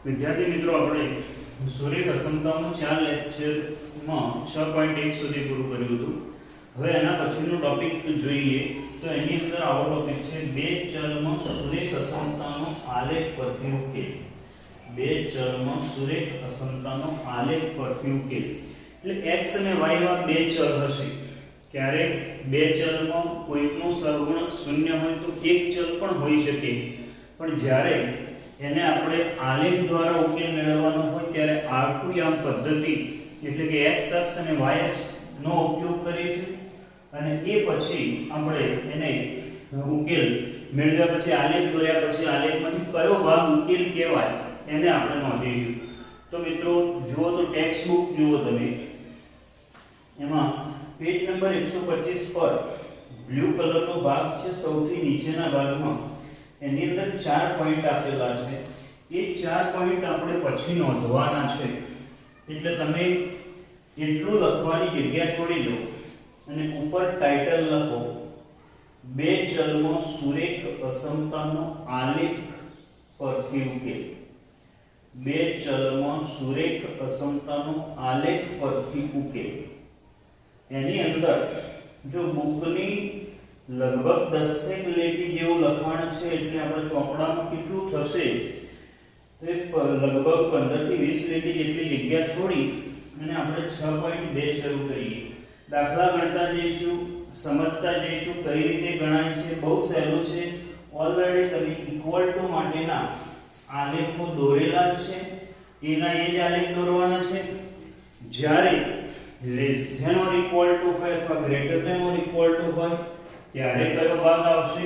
વિદ્યાર્થી મિત્રો આપણે સુરેખ અસમતાઓનું 4 લેક્ચરમાં 6.1 સુધી પૂરું કર્યું હતું. હવે એના પછીનો ટોપિક જોઈએ તો એની અંદર આવો ટોપિક છે બે ચલમાં સુરેખ અસમતાનો આલેખ પરથી ઉકેલ. બે ચલમાં સુરેખ અસમતાનો આલેખ પરથી ઉકેલ એટલે x અને y એવા બે ચલ હશે. ક્યારેક બે ચલમાં કોઈકનો સહગુણક શૂન્ય હોય તો એક ચલ પણ હોઈ શકે, પણ જ્યારે એને આપણે આલેખ દ્વારા ઉકેલ મેળવવાનો હોય ત્યારે R2 યામ પદ્ધતિ એટલે કે x અક્ષ અને y અક્ષ નો ઉપયોગ કરીશું અને એ પછી આપણે એને ઉકેલ મેળવ્યા પછી આલેખ દોર્યા પછી આલેખમાંથી કયો ભાગ ઉકેલ કહેવાય એને આપણે નોંધીશું. તો મિત્રો જુઓ તો ટેક્સ્ટ બુક જુઓ તમે, એમાં પેજ નંબર 125 પર બ્લુ કલરનો ભાગ છે સૌથી નીચેના ભાગમાં, એની અંદર 4 પોઈન્ટ આપેલા છે. એ 4 પોઈન્ટ આપણે પછી નોંધવાના છે એટલે તમે એટલું લખવાની જગ્યા છોડી દો અને ઉપર ટાઇટલ લખો બે ચલમાં સુરેખ અસમતાનો આલેખ પરથી ઉકેલ. બે ચલમાં સુરેખ અસમતાનો આલેખ પરથી ઉકેલ. એની અંદર જો બુકની લગભગ 10 લીટી જેવું લખાણ છે એટલે આપણે ચોપડામાં કેટલું થશે તો લગભગ 15 થી 20 લીટી જેટલી જગ્યા છોડી અને આપણે 6.2 શરૂ કરીએ. દાખલા ગણતા જઈશું, સમજતા જઈશું કઈ રીતે ગણાય છે. બહુ સહેલું છે. ઓલરેડી તમે ઇક્વલ ટુ માટેના આલેખો દોરેલા છે, એના એ જ આલેખ દોરવાના છે. જ્યારે less than or equal to હોય અથવા greater than or equal to હોય ત્યારે કયો ભાગ આવશે,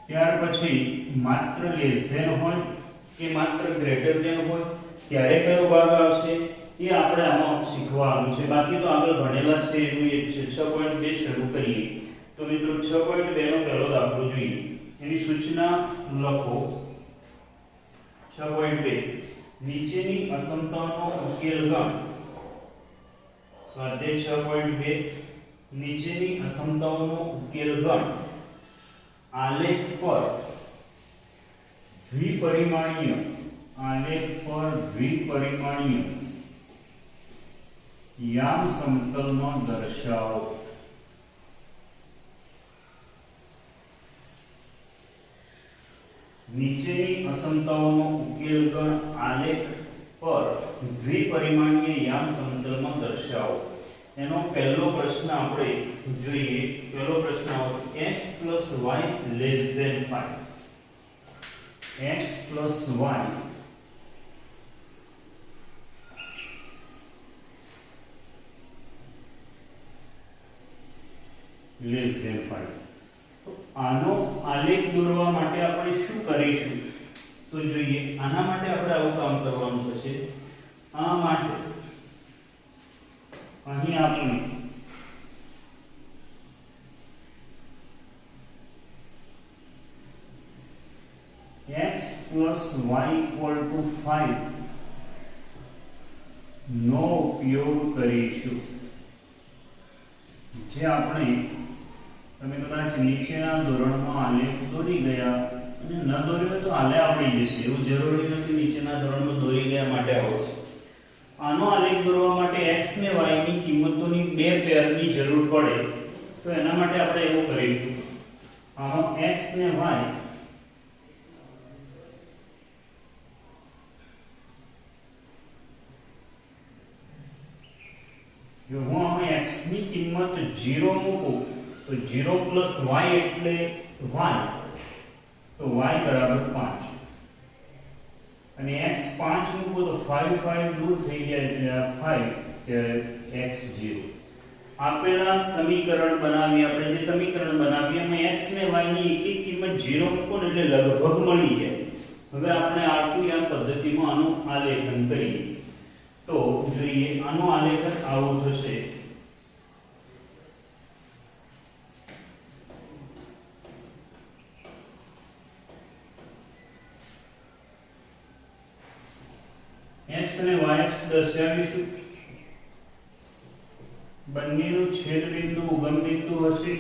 ત્યાર પછી માત્ર લેસ ધેન હોય કે માત્ર ગ્રેટર ધેન હોય ત્યારે કયો ભાગ આવશે એ આપણે આમાં શીખવાનું છે. બાકી તો આગળ ભણેલા છે એવું એક છે. 6.2 શરૂ કરીએ. તો મિત્રો 6.2 નો પહેલો દાખલો જોઈએ. એની સૂચના લખો 6.2 નીચેની અસમતાનો ઉકેલ ગણ. સ્વાધ્યાય 6.2 નીચેની અસમતાઓનો ઉકેલ ગણ. આલેખ પર દ્વિપરિમાણીય યામ સમતલમાં દર્શાવો. નીચેની અસમતાઓનો ઉકેલ ગણ આલેખ પર દ્વિપરિમાણીય યામ સમતલમાં દર્શાવો. એનો પહેલો પ્રશ્ન આપણે જોઈએ. પહેલો પ્રશ્ન આવશે x + y less than 5. x + y less than 5. તો આનો આલેખ દોરવા માટે આપણે શું કરીશું તો જોઈએ. આના માટે આપણે આવું કામ કરવાનું થશે. આ માટે અહીં આપણે x + y = 5 નો ઉપયોગ કરીશું. જે આપણે તમે કદાચ નીચેના ધોરણમાં આલેખ દોરી ગયા અને ન દોર્યો તો આલે આવડી જશે, એવું જરૂરી નથી નીચેના ધોરણમાં દોરી ગયા માટે આવશે. આનો આલેખ દોરવા માટે x ને y ની કિંમતોની બે પેરની જરૂર પડે. તો એના માટે આપણે એવું કરીશું. આમાં x ને y જો હું આમાં x ની કિંમત 0 મૂકું તો 0 + y એટલે y, તો y = 5 અને x 5 મૂકો તો 5 દૂર થઈ જાય એટલે 5 કે x0. આપેલા સમીકરણ બનાવી આપણે જે સમીકરણ બનાવીએ એમાં x ને y ની એક એક કિંમત 0 મૂકો ને એટલે લગભગ મળી જાય. હવે આપણે R2 યામ પદ્ધતિમાં આનું આલેખન કરીએ તો જોઈએ. આનો આલેખન આવો થશે. x અને y અક્ષ દર્શાવીશું. બંનેનું છેદ બિંદુ ઉગમ બિંદુ હશે.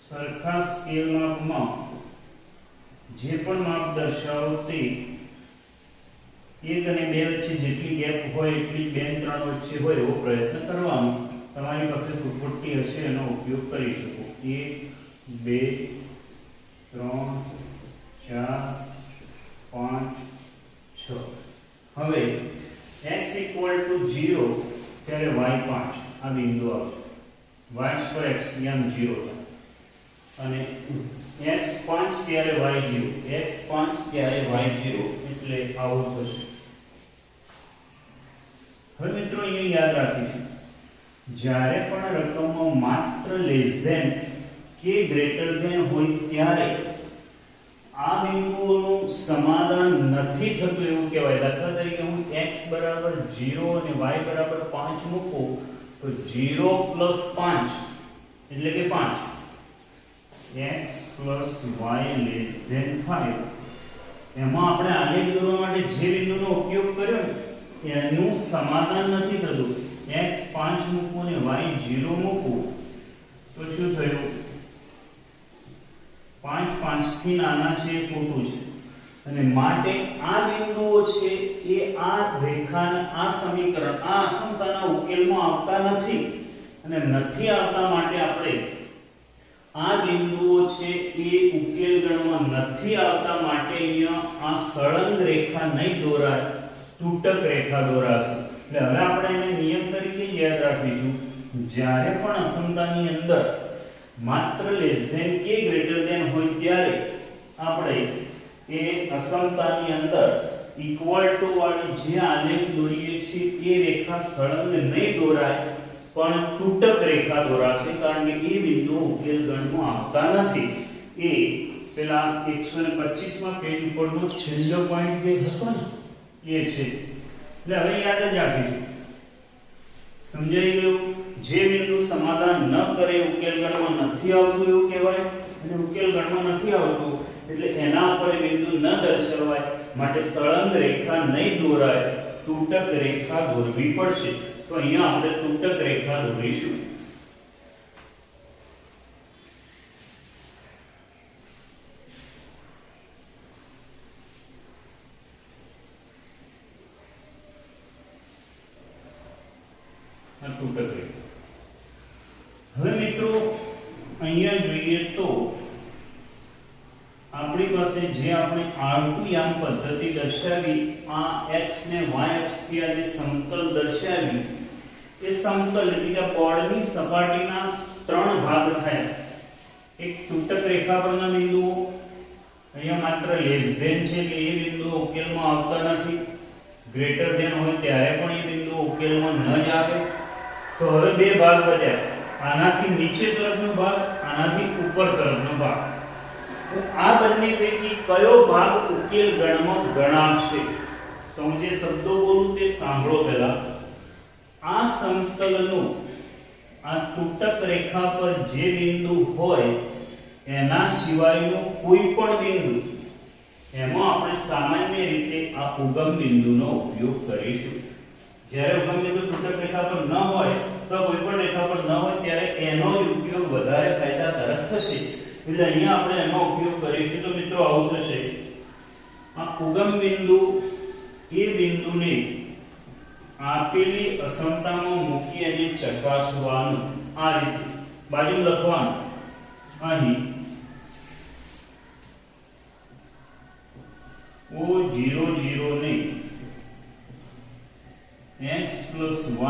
સરખા સ્કેલ માપમાં જે પણ માપ દર્શાવો તે 1 અને 2 વચ્ચે જેટલી ગેપ હોય એટલી 2 અને 3 વચ્ચે હોય એવો પ્રયત્ન કરવાનો. તમારી પાસે ફૂટપટ્ટી હશે એનો ઉપયોગ કરી શકો. 1 2 3 4 5 6. હવે x = 0 ત્યારે y 5 આ બિંદુ આવશે. y પર x યામ 0 અને x 5 ત્યારે y 0, x 5 ત્યારે y 0 એટલે આવું થશે. હવે મિત્રો અહીંયા યાદ રાખીશું, જ્યારે પણ રકમો માત્ર લેસ ધેન કે ગ્રેટર ધેન હોય ત્યારે આ બિંદુઓનું સમાધાન નથી થતું એવું કહેવાય. દાખલા તરીકે હું x બરાબર 0 અને y બરાબર 5 મૂકું તો 0 + 5 એટલે કે 5, x + y <5. એમાં આપણે આલેખ દોરવા માટે જે બિંદુનો ઉપયોગ કર્યો ને એનું સમાધાન નથી થતું. x 5 મૂકું અને y 0 મૂકું તો શું થયું? 5 5 થી નાના છે એ ખોટું છે અને માટે આ બિંદુઓ છે એ આ રેખાના આ સમીકરણ આ અસમતાના ઉકેલમાં આવતા નથી અને નથી આવતા માટે આપણે આ બિંદુઓ છે એ ઉકેલ ગણમાં નથી આવતા માટે અહીંયા આ સળંગ રેખા નહીં દોરાય, તૂટક રેખા દોરાશે. એટલે હવે આપણે એને નિયમ તરીકે યાદ રાખીશું, જ્યારે પણ અસમતાની અંદર માત્ર લેસ ધેન કે ગ્રેટર ધેન હોય ત્યારે આપણે એ અસમતાની અંદર ઇક્વલ ટુ વાળી જે આલેખ દોરીએ છીએ એ રેખા સળંગ નહીં દોરાય પણ તૂટક રેખા દોરાશે, કારણ કે એ બિંદુ ઉકેલ ગણમાં આવતા નથી. એ પેલા 125 માં પેજ ઉપરનો છેલ્લો પોઈન્ટ જે હતો ને એ છે. એટલે હવે યાદ જ રાખીશું. સમજાઈ ગયું? જે બિંદુ સમાધાન ન કરે ઉકેલ ગણમાં નથી આવતું એવું કહેવાય અને ઉકેલ ગણમાં નથી આવતું એટલે એના ઉપર બિંદુ ન દર્શાવાય માટે સળંગ રેખા નહીં દોરાય, તૂટક રેખા દોરવી પડશે. તો અહીંયા આપણે તૂટક રેખા દોરીશું. આ તૂટક રેખા. હવે મિત્રો અહીંયા જોઈએ તો આપણી પાસે જે આપણે R2 યામ પદ્ધતિ દર્શાવી, આ x ને y અક્ષ થી આ જે સમતલ દર્શાવી એ સમતલ એટલે કે બોર્ડની સપાટીના 3 ભાગ થાય. એક તૂટક રેખા પરના બિંદુઓ, અહીંયા માત્ર લેસ ધેન છે કે એ બિંદુઓ ઉકેલમાં આવતા નથી, ગ્રેટર ધેન હોય ત્યારે પણ એ બિંદુઓ ઉકેલમાં ન જ આવે. તો હવે બે ભાગ બચ્યા, આનાથી નીચે તરફનો ભાગ, આનાથી ઉપર તરફનો ભાગ. આ બંને પૈકી કયો ભાગ ઉકેલ ગણમાં ગણાશે? તો હું જે શબ્દો બોલું તે સાંભળો. પહેલા આ સમતલનો આ તૂટક રેખા પર જે બિંદુ હોય એના સિવાયનો કોઈ પણ બિંદુ, એમાં આપણે સામાન્ય રીતે આ ઉગમ બિંદુનો ઉપયોગ કરીશું. જ્યારે ઉગમ બિંદુ તૂટક રેખા પર ન હોય તો કોઈ પણ રેખા પર ન હોય ત્યારે એનો ઉપયોગ વધારે ફાયદાકારક થશે. એટલે અહીંયા આપણે એનો ઉપયોગ કરીશું. તો મિત્રો આવું થશે, આ ઉગમ બિંદુ એ બિંદુને આપેલી અસમતામાં મૂકી અને ચકાસવાનું. આ રીતે બાજુ લખવાનું. અહીં O00 ને x + y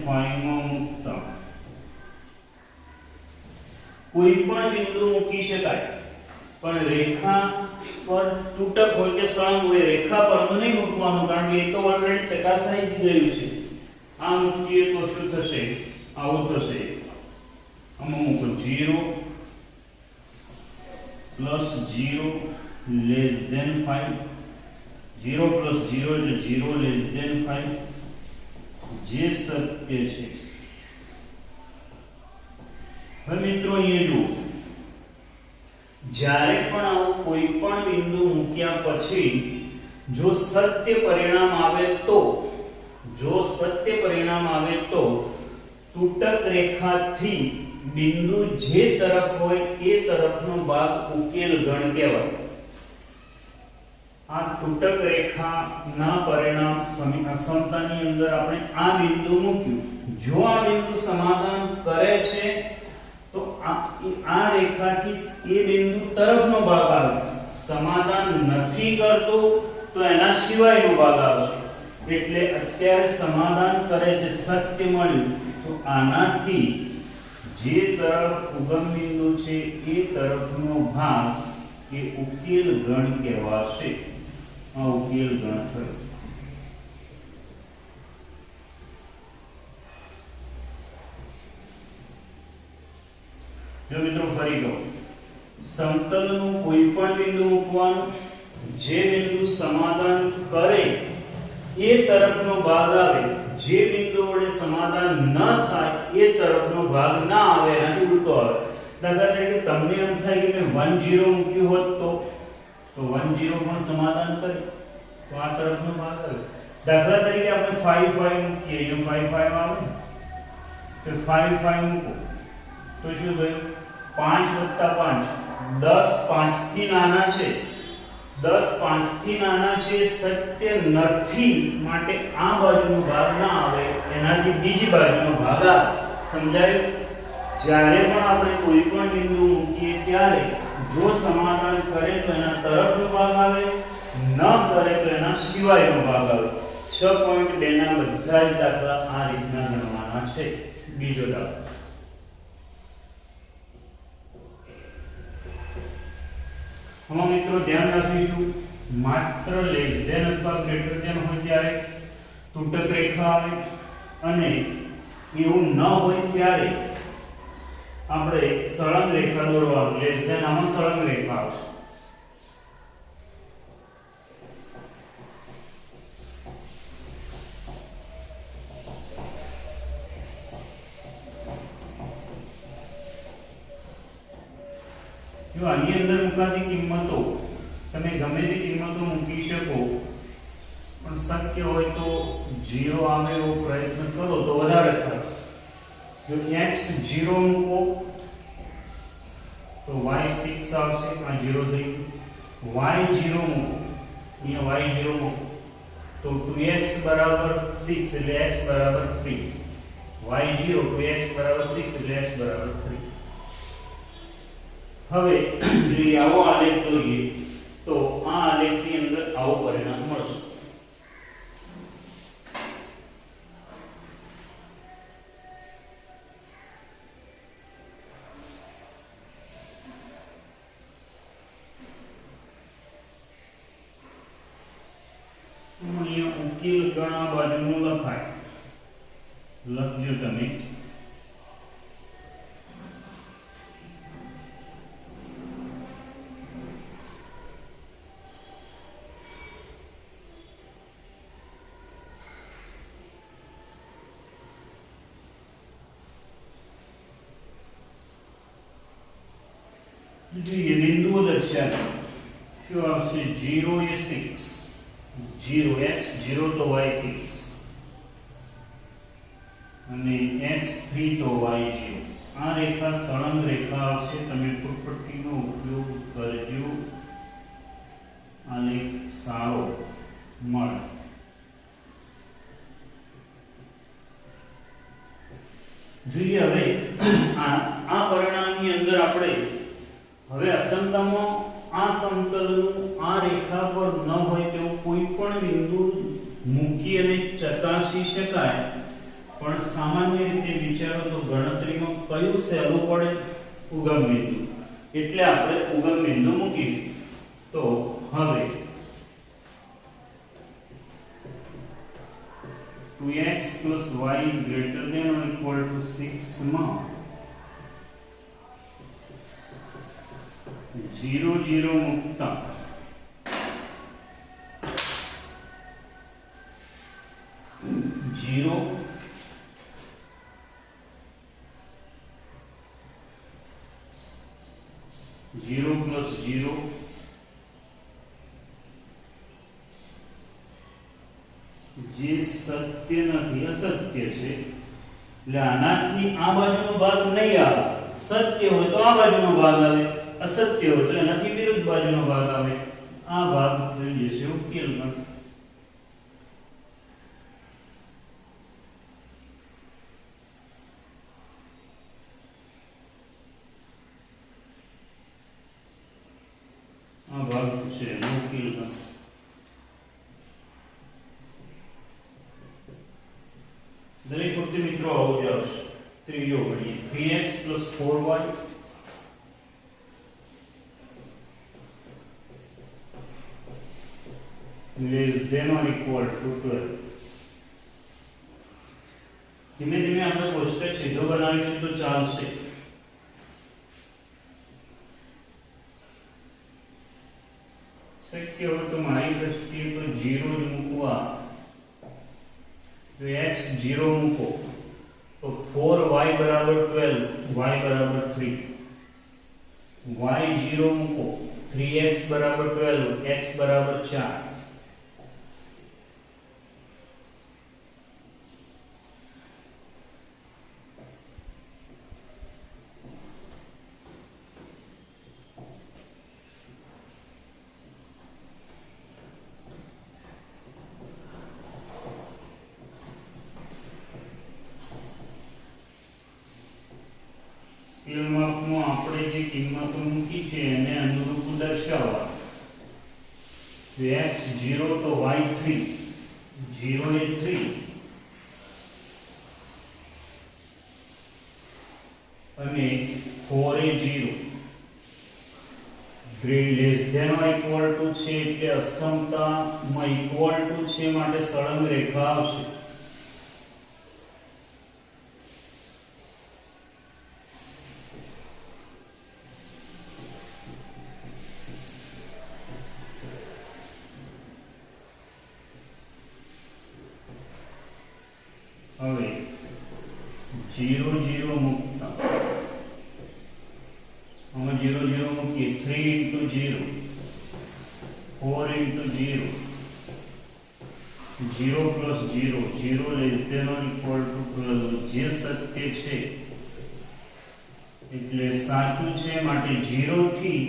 <5 માં મૂકતા કોઈ પણ બિંદુ મૂકી શકાય, પણ રેખા પર તૂટક હોય કે સળંગ હોય રેખા પર નહીં મૂકવાનું, કારણ કે એ તો ઓલરેડી ચકાસાઈ ગયું છે. આ મૂકીએ તો શું થશે? આવું થશે. આમાં મૂકો 0 + 0 <5, 0 + 0 એટલે 0 <5, જે સત્ય છે. હવે મિત્રો અહીંયા જુઓ, જ્યારે પણ આવું કોઈ પણ બિંદુ મૂક્યા પછી જો સત્ય પરિણામ આવે તો તૂટક રેખાથી બિંદુ જે તરફ હોય એ તરફનો ભાગ ઉકેલ ગણ કહેવાય. આ તૂટક રેખાના પરિણામ સમતાની અંદર આપણે આ બિંદુ મૂક્યું. જો આ બિંદુ સમાધાન કરે છે તો આ રેખાથી એ બિંદુ તરફનો ભાગ આવે. સમાધાન નથી કરતો તો એના સિવાયનો ભાગ આવશે. એટલે અત્યારે સમાધાન કરે છે, સત્ય મળ્યું. તો આનાથી જે તરફ ઉગમ બિંદુ છે એ તરફનો ભાગ એ ઉકેલ ગણ કહેવાશે. આ ઉકેલ ગણ થયો. જો મિત્રો ફરી કહું, સમતલનું કોઈ પણ બિંદુ મૂકવાનું, જે બિંદુ સમાધાન કરે એ તરફનો ભાગ આવે. જે બિંદુ વડે સમાધાન ન થાય એ તરફનો ભાગ ના આવે, એનાથી ઉલટો આવે. દાખલા તરીકે તમને એમ થાય કે મેં 1 0 મૂક્યું હોત તો 1 0 પણ સમાધાન કરે તો આ તરફનો ભાગ આવે. દાખલા તરીકે આપણે 5 5 મૂકીએ, અહીંયા 5 5 આવે તો 5 5 મૂકો તો શું થયું? 5 + 5 10 5 થી નાના છે. 10 5 થી નાના છે, સત્ય નથી, માટે આ બાજુનો ભાગ ના આવે, એનાથી બીજી બાજુનો ભાગ આવે. સમજાયું? જ્યારે પણ આપણે કોઈ પણ બિંદુ મૂકીએ ત્યારે જો સમાધાન કરે તો એના તરફનો ભાગ આવે, ન કરે તો એના સિવાયનો ભાગ આવે. 6.2 ના બધા જ દાખલા આ રીતના ગણવાના છે. બીજો દાખલો, આમાં મિત્રો ધ્યાન રાખીશું, માત્ર લેસ ધેન અથવા ગ્રેટર ધેન હોય ત્યારે તૂટક રેખા આવે, અને એવું ન હોય ત્યારે આપણે સળંગ રેખા દોરવાનું. લેસ ધેન આમાં સળંગ રેખા આવશે. જો આની અંદર મુકાતી કિંમતો તમે ગમે તે કિંમતો મૂકી શકો, પણ શક્ય હોય તો 0 આવે એવો પ્રયત્ન કરો તો વધારે સારું. જો x 0 મૂકો તો y 6 આવશે, આ 0 થઈ ગયું. y 0 મૂકો, અહીંયા y 0 મૂકો તો 2x બરાબર 6 એટલે x બરાબર 3. y 0 2x બરાબર 6 એટલે x બરાબર 3. હવે જો આવો આલેખ દોરીએ તો આ આલેખની અંદર આવું પરિણામ મળશે. અહીંયા ઉકેલ ગણ બાજુનું લખાય, લખજો તમે. ये बिंदुओं दर्शाते શું આવશે? 0 એ 6, 0x 0 તો y 6 અને x 3 તો y 0. આ રેખા સળંગ રેખા આવશે. તમે ફૂટપટ્ટીનો ઉપયોગ કરજો, આલેખ સારો મળે. જોઈએ હવે આ પરિણામની અંદર આપણે હવે અસમતામાં આ સમતલનું આ રેખા પર ન હોય તેવું કોઈ પણ બિંદુ મૂકી અને ચકાસી શકાય. પણ સામાન્ય રીતે વિચારો તો ગણતરીમાં કયું સહેલું પડે? ઉગમ બિંદુ. એટલે આપણે ઉગમ બિંદુ મૂકીશું. તો હવે 2x + y is greater than or equal to 6 માં 0 0 મુકતા 0 0 + 0 જે સત્ય નથી, અસત્ય છે. એટલે આનાથી આ બાજુનો ભાગ નહીં આવે. સત્ય હોય તો આ બાજુનો ભાગ આવે, અસત્ય હોય તો એનાથી વિરુદ્ધ બાજુનો ભાગ આવે. આ ભાગ થઈ જશે ઉકેલમાં. આ ભાગ છે ઉકેલમાં. દરેક વખતે મિત્રો આવું જ આવશે. ત્રીજો ગણીએ 3x 4y less than or equal to 12. ધીમે ધીમે આપણે કોષ્ટક સીધો બનાવીશું તો ચાલશે. શક્ય હોય તો મારી દ્રષ્ટિએ તો 0 જ મૂકવા. तो x 0 મૂકો તો 4y બરાબર 12 y બરાબર 3, y 0 મૂકો 3x બરાબર 12 x બરાબર 4. સ્કેલ માપમાં આપણે જે કિંમતો મૂકી છે એને અનુરૂપ દર્શાવવા. x 0 તો y 3, 0 એ 3 અને 4 એ 0. Less than or equal to છે એટલે અસમતામાં ઇક્વલ ટુ છે માટે સળંગ રેખા આવશે. હવે 0 0 મૂકતા અમે 0 0 મૂકીએ 3 into 0 4 into 0 0 plus 0 0 less than or equal to 12 જે સત્ય છે એટલે સાચું છે માટે 0 થી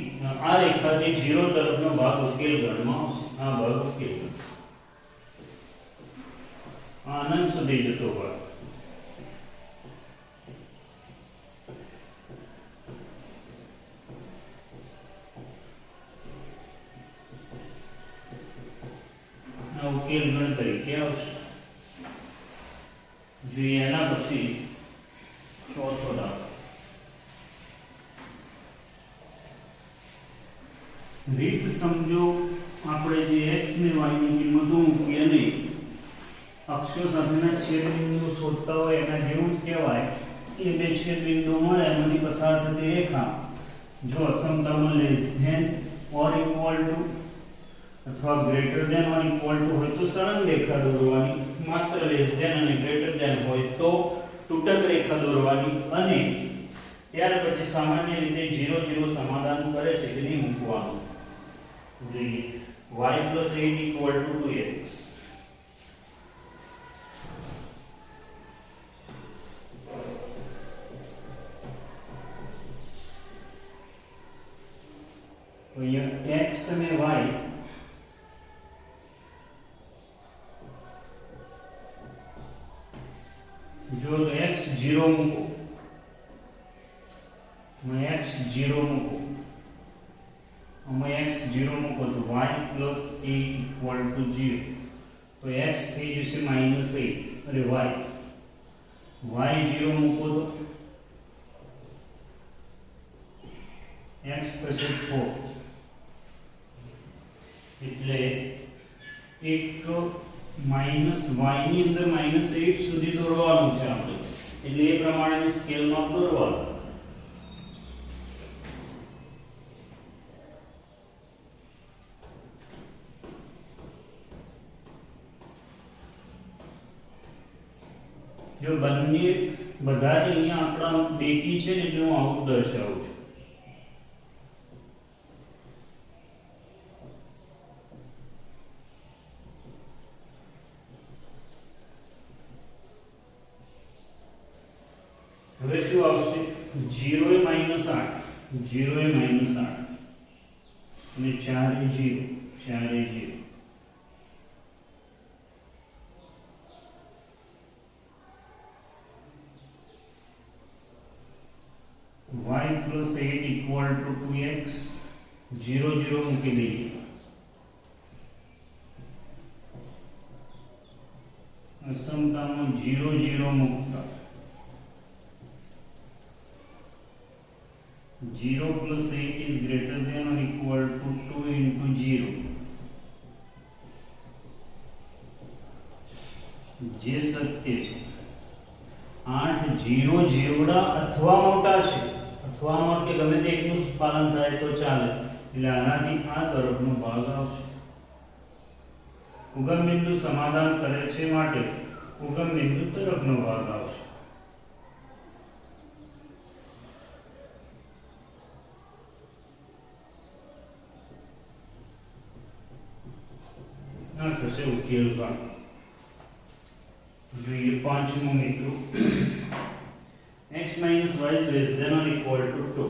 આ રેખાથી 0 તરફનો ભાગ ઉકેલ ગણવામાં આવશે. આ ભાગ ઉકેલ આનંદ સુધી જતો ભાગ. આ ઉકેલ ગણ તરીકે આવશે. જોઈએ એના પછી ચોથો દાખલો. રીત સમજો. આપણે જે x ને y ની કિંમતો મૂકી અને અક્ષો સાથેના છેદબિંદુ શોધતા હોય એના જેવું જ કહેવાય. એ બે છેદબિંદુ મળે એમાંથી પસાર થતી રેખા જો અસમતામાં less than or equal to અથવા greater than or equal to હોય તો સળંગ રેખા દોરવાની. માત્ર લેસ ધેન અને ગ્રેટર ધેન હોય તો તૂટક રેખા દોરવાની. અને ત્યાર પછી સામાન્ય રીતે 0 0 સમાધાન કરે છે કે નહીં મૂકવાનું. જોઈએ y + 8 ઇક્વલ ટુ 2x. तो ये x અને y जो x 0 મૂકો, मैं x 0 મૂકો, मैं x 0 મૂકો તો y + 8 ઇક્વલ ટુ 0. તો x થઈ જશે -8 અરે y 0 મૂકો તો x થશે 4. એટલે એક માઈનસ y ની અંદર -8 સુધી દોરવાનું છે આપણે. એટલે એ પ્રમાણેનું સ્કેલ માપ દોરવાનું. જો બંને બધા જ અહીંયા આંકડા બેકી છે ને એટલે હું આવું દર્શાવું છું. હવે શું આવશે 0 એ 0 એ -8 અને 4 એ 0, 4 એ 0. y plus 8 equal to 2x, 0 0 મૂકી દઈએ. અસમતામાં 0 0 મૂકતા 0 plus 8 is greater than or equal to 2 into 0. જે સત્ય છે 8 0 જેવડા અથવા મોટા છે, અથવામાં કે ગમે તે એકનું પાલન થાય તો ચાલે, એટલે આનાથી આ તરફનો ભાગ આવશે. ઉગમ બિંદુ સમાધાન કરે છે માટે ઉગમ બિંદુ તરફનો ભાગ આવશે. આ થશે ઉકેલ ભાગ. જોઈએ પાંચમું મિત્રો, x minus y is less than or equal to 2.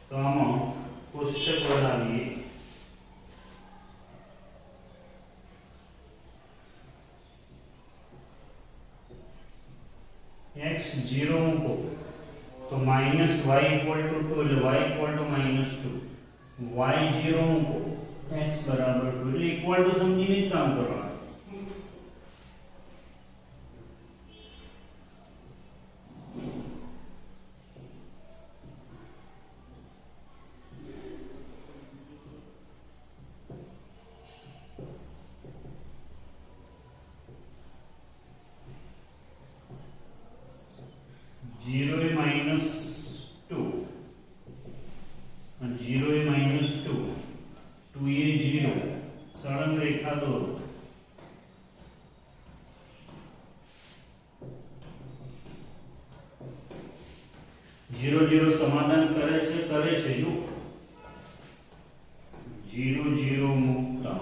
તો આમાં કોષ્ટક બનાવીએ. x 0 મૂકો તો minus y equal to 2 એટલે y equal to -2. y 0 મૂકો x બરાબર 2 એટલે ઇક્વલ ટુ સમજીને જ કામ કરવાનું. સમાધાન કરે છે જો 0 0 મૂકતા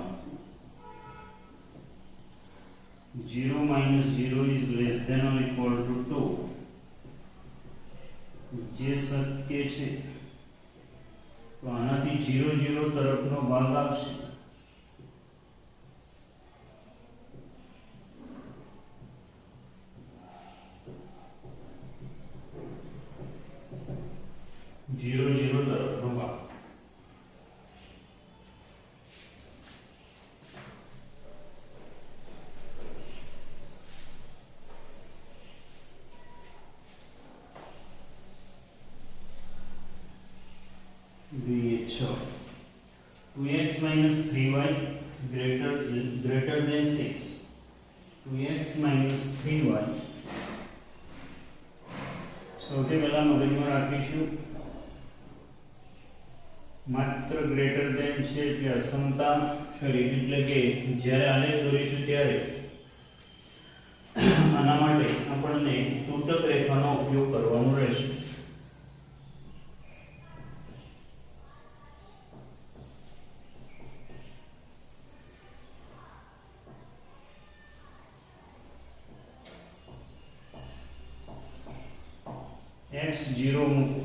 0 minus 0 is less than or equal to 2. જે સત્ય છે તો આનાથી 0 0 તરફનો ભાગ આવશે. So 2x minus 3y greater than 6. 2x minus 3y. સૌથી પહેલા મગજમાં રાખીશું માત્ર ગ્રેટર ધેન છે એટલે અસમતા શરીર, એટલે કે જ્યારે આલેખ દોરીશું ત્યારે આના માટે આપણને તૂટક રેખાનો ઉપયોગ કરવાનો રહેશે. x0 મૂકો,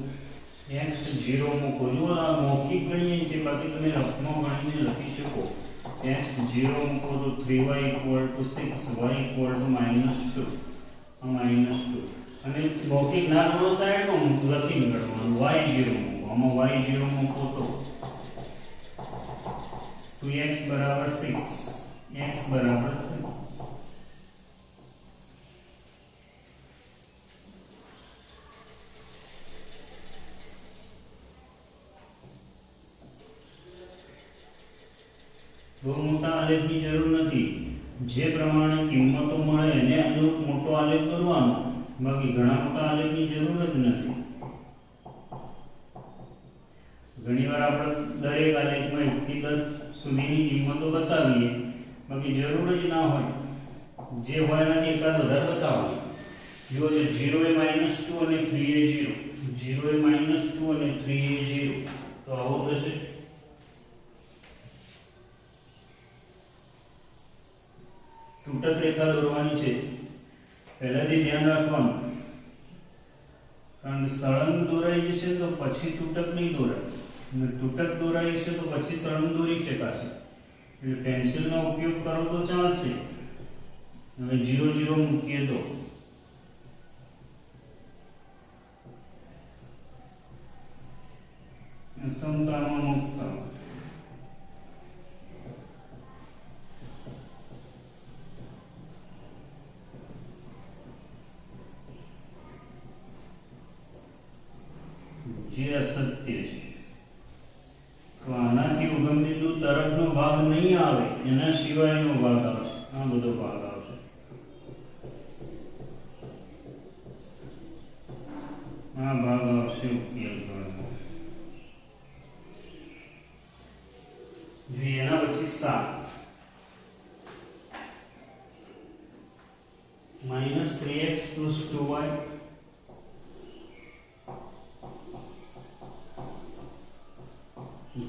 x0 મૂકો. જો આ મૌખિક ગણીએ છે, બાકી તમે રફમાં ગણીને લખી શકો. x0 મૂકો તો 3y equal to 6, y equal to -2. આ -2 અને મૌખિક ના ગણો સાઈડમાં લખીને ગણવાનું. y0 મૂકો, આમાં y0 મૂકો તો 2x બરાબર 6, x બરાબર 3. બહુ મોટા આલેખની જરૂર નથી. જે પ્રમાણે કિંમતો મળે એને અનુરૂપ મોટો આલેખ દોરવાનો, બાકી ઘણા મોટા આલેખની જરૂર જ નથી. ઘણીવાર આપણે દરેક આલેખમાં 1 થી 10 સુધીની કિંમતો બતાવીએ, બાકી જરૂર જ ના હોય. જે હોય એનાથી એકાદ વધારે બતાવવાનું. જો 0 એ -2 અને 3 એ 0, 0 એ -2 અને 3 એ 0, તો આવું થશે. તૂટક રેખા દોરવાની છે પહેલાથી ધ્યાન રાખવાનું, કારણ કે સળંગ દોરાઈ જશે તો પછી તૂટક નહીં દોરાય, અને તૂટક દોરાઈ છે તો પછી સળંગ દોરી શકાશે. એટલે પેન્સિલનો ઉપયોગ કરો તો ચાલશે. હવે 0 0 મૂકીએ તો સમતામાં મૂકતા જે અસત્ય છે. તો આનાથી ઉગમ બિંદુ તરફનો ભાગ નહીં આવે, એના સિવાયનો ભાગ આવશે. આ બધો ભાગ આવશે. આ ભાગ આવશે ઉકેલ ગણનો. જોઈએ એના પછી 7 -3x + 2y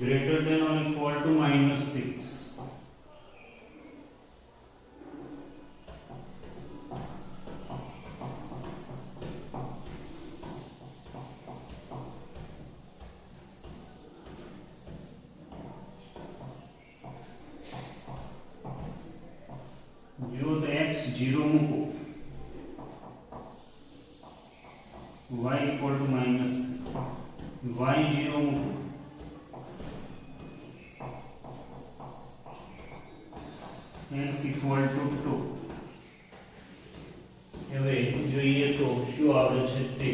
greater than or equal to -6. જો તો x 0 મૂકો, y equal to -3, y 0 મૂકો, x equal to 2. હવે જોઈએ તો શું આવે છે તે.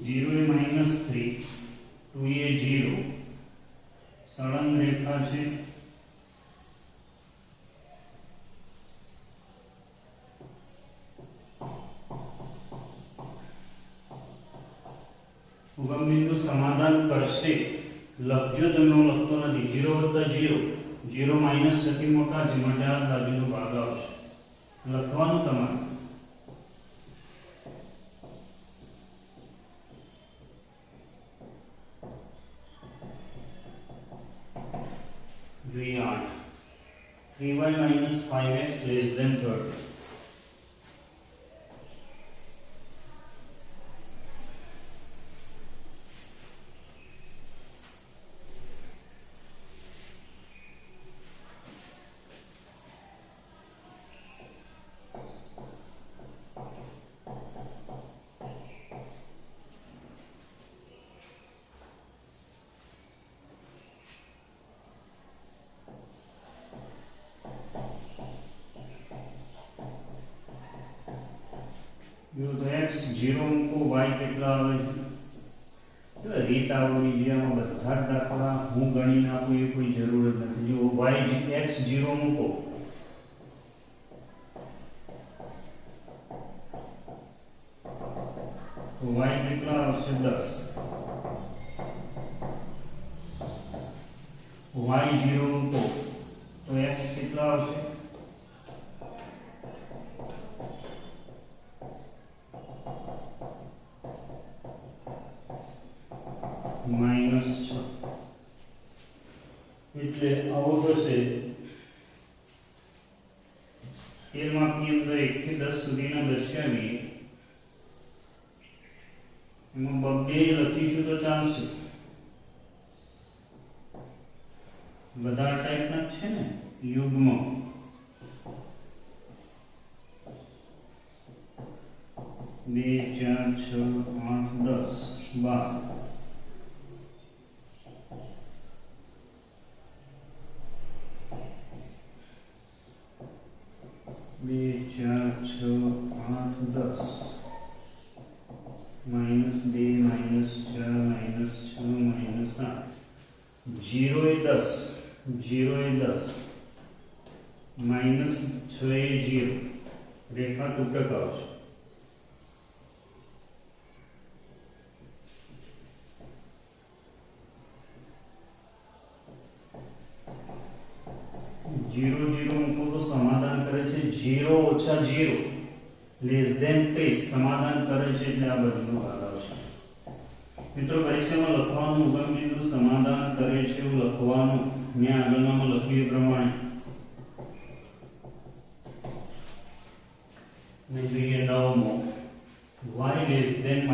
जीरो ए -3, 2a 0 सળંગ રેખા છે. ઉગમ બિંદુ સમાધાન કરશે. લખજો તમે, હું લખતો નથી. 0 + 0, 0 માઈનસ સૌથી મોટા છે માટે આ બાજુનો ભાગ આવશે. લખવાનું તમારે. જોઈએ 8 3y - 5x less than 30. જો તો x 0 મૂકો, y કેટલા આવે છે. જો રીત આવડી ગયા, બધા જ દાખલા હું ગણી નાખું એ કોઈ જરૂર જ નથી. જો x 0 મૂકો, તો y કેટલા આવશે 10. y 0 મૂકો તો x કેટલા આવશે -6. એટલે આવો થશે. સ્કેલ માપની અંદર 1 થી 10 સુધીના દર્શાવીએ, એમાં બબ્બે લખીશું તો ચાલશે. બધા ટાઈપના છે ને યુગ્મ. બે 4 6 8 10 12 2 4 6 8 10 -2 -4 -6 -8 0 એ 10 0 એ 10 -6 એ 0 રેખા તૂટક આવશે. 0 0 મૂકો તો સમાધાન કરે છે 0 ઓછા 0 લેસ ધેન 30 સમાધાન કરે છે એટલે આ બધું ભાગ આવશે મિત્રો પરીક્ષામાં લખવાનું ઉગમ બિંદુ સમાધાન કરે છે એવું લખવાનું મેં આગળનામાં લખ્યું એ પ્રમાણે ને જોઈએ નવમો y less than -2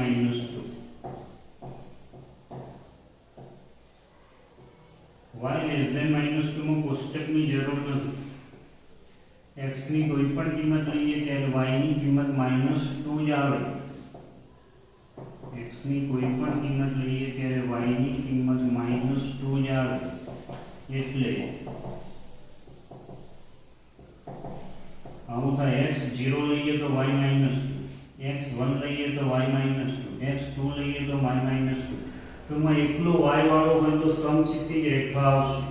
y less than -2 માં કોષ્ટકની જરૂર નથી x ની કોઈ પણ કિંમત લઈએ ત્યારે y ની કિંમત -2 જ આવે x ની કોઈ પણ કિંમત લઈએ ત્યારે y ની કિંમત -2 જ આવે એટલે આવું થાય x 0 લઈએ તો y -2 x 1 લઈએ તો y -2 x 2 લઈએ તો y -2 તો માં એકલો y વાળો હોય તો સમચિત્તી રેખા આવશે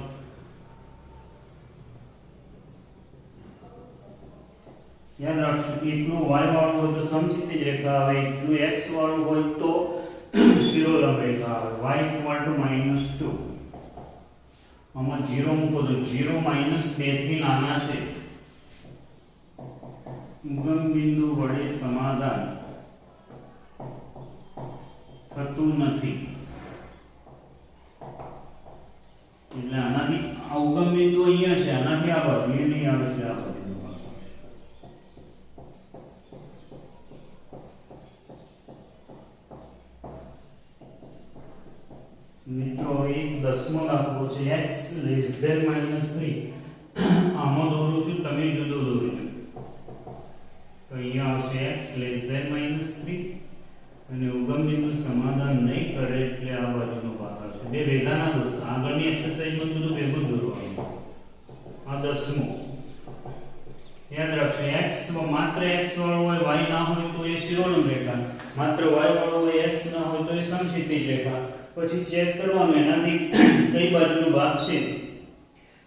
યાદ રાખજો એકલો y વાળો હોય તો સમચિત્તી રેખા આવે એકલો x વાળો હોય તો શિરોલંબ રેખા આવે y -2 આમાં 0 મૂકો તો 0 -2 થી નાના છે ઉગમ બિંદુ વડે સમાધાન થતું નથી એટલે આનાથી આ ઉગમ બિંદુ અહીંયા છે આનાથી આ બાજુ એ નહીં આવે છે આ બાજુ મિત્રો એક દસમો દાખલો છે x લેસ ધેન -3 આમાં દોરું છું તમે જુદો દોરજો તો અહીંયા આવશે x લેસ ધેન -3 અને ઉગમ બિંદુ સમાધાન નહીં કરે એટલે આ બાજુનો ભાગ આવશે બે ભેગા ના દોરશો આગળની એક્સરસાઇઝમાં બધું ભેગું દોરવાનું આ દસમો યાદ રાખજો x માત્ર x વાળો હોય y ના હોય તો એ શિરોલંબ રેખા માત્ર y વાળો હોય x ના હોય તો એ સમક્ષિતિજ રેખા પછી ચેક કરવાનું એનાથી કઈ બાજુનો ભાગ છે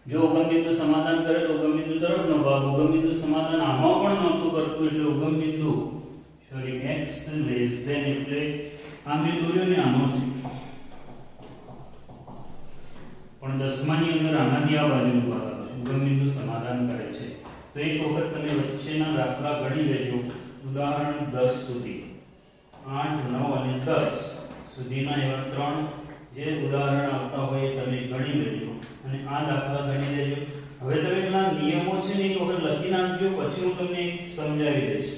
જો ઉગમ બિંદુ સમાધાન કરે તો ઉગમ બિંદુ તરફનો ભાગ ઉગમ બિંદુ સમાધાન આમાં પણ નહોતું કરતું એટલે ઉગમ બિંદુ સોરી x લેસ ધેન એટલે આ મેં દોર્યો ને આનો છે પણ દસમાની અંદર આનાથી આ બાજુનો ભાગ આવશે ઉગમ બિંદુ સમાધાન કરે છે તો એક વખત તમે વચ્ચેના દાખલા ગણી લેજો ઉદાહરણ 10 સુધી 8 9 અને 10 સુધીના એવા ત્રણ જે ઉદાહરણ આવતા હોય તમે ગણી લેજો અને આ દાખલા ગણી લેજો હવે તમે એના નિયમો છે ને એક વખત લખી નાખજો પછી હું તમને એક સમજાવી દઈશ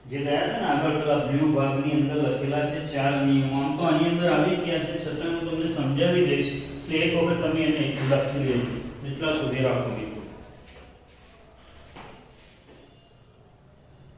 જે ગયા હતા ને આગળ પેલા બ્લુ ભાગની અંદર લખેલા છે ચાર નિયમો આમ તો આની અંદર આવી ગયા છે છતાં હું તમને સમજાવી દઈશ તો એક વખત તમે એને લખી લેજો એટલા સુધી રાખો મિત્રો